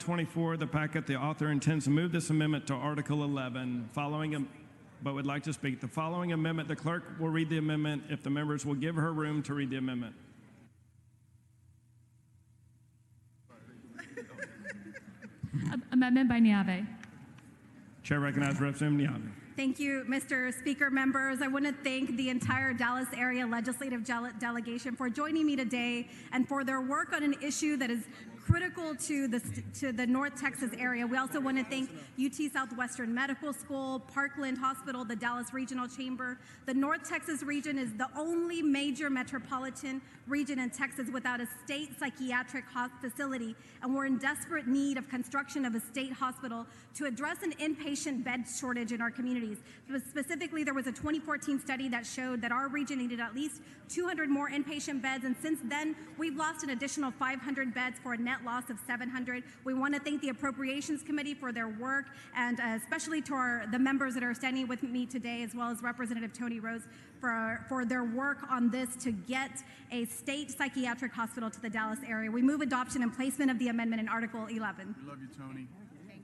24, the packet, the author intends to move this amendment to Article 11. But would like to speak. The following amendment, the clerk will read the amendment if the members will give her room to read the amendment. Amendment by Neave. Chair recognizes Representative Neave. Thank you, Mr. Speaker. Members, I want to thank the entire Dallas area legislative delegation for joining me today and for their work on an issue that is critical to the North Texas area. We also want to thank UT Southwestern Medical School, Parkland Hospital, the Dallas Regional Chamber. The North Texas region is the only major metropolitan region in Texas without a state psychiatric facility, and we're in desperate need of construction of a state hospital to address an inpatient bed shortage in our communities. Specifically, there was a 2014 study that showed that our region needed at least 200 more inpatient beds, and since then, we've lost an additional 500 beds for a net loss of 700. We want to thank the Appropriations Committee for their work, and especially to the members that are standing with me today, as well as Representative Tony Rose, for their work on this to get a state psychiatric hospital to the Dallas area. We move adoption and placement of the amendment in Article 11. We love you, Tony. Thank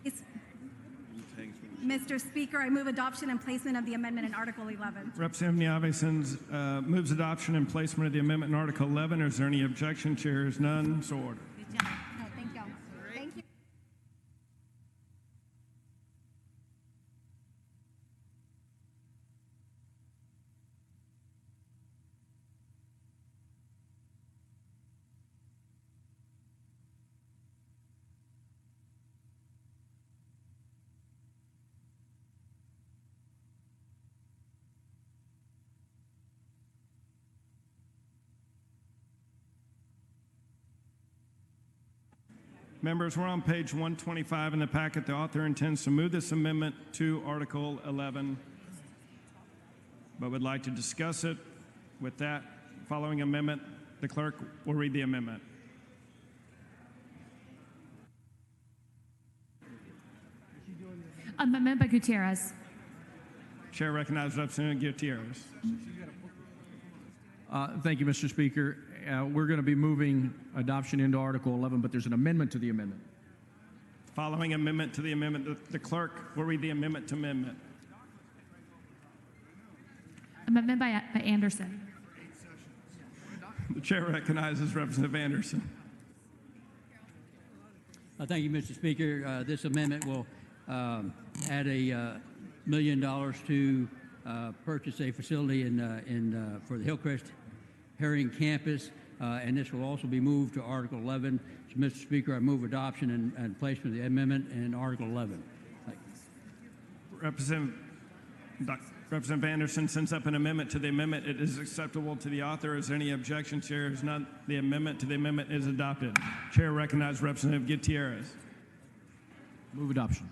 you. Mr. Speaker, I move adoption and placement of the amendment in Article 11. Representative Neave moves adoption and placement of the amendment in Article 11. Is there any objection? Chair is none. So ordered. No, thank you. Thank you. Members, we're on page 125 in the packet. The author intends to move this amendment to Article 11, but would like to discuss it. With that following amendment, the clerk will read the amendment. Amendment by Gutierrez. Chair recognizes Representative Gutierrez. Thank you, Mr. Speaker. We're going to be moving adoption into Article 11, but there's an amendment to the amendment. Following amendment to the amendment, the clerk will read the amendment to amendment. Amendment by Anderson. The chair recognizes Representative Anderson. Thank you, Mr. Speaker. This amendment will add $1 million to purchase a facility for the Hillcrest Herring Campus, and this will also be moved to Article 11. So, Mr. Speaker, I move adoption and placement of the amendment in Article 11. Representative Anderson sends up an amendment to the amendment. It is acceptable to the author. Is there any objection? Chair is none. The amendment to the amendment is adopted. Chair recognizes Representative Gutierrez. Move adoption.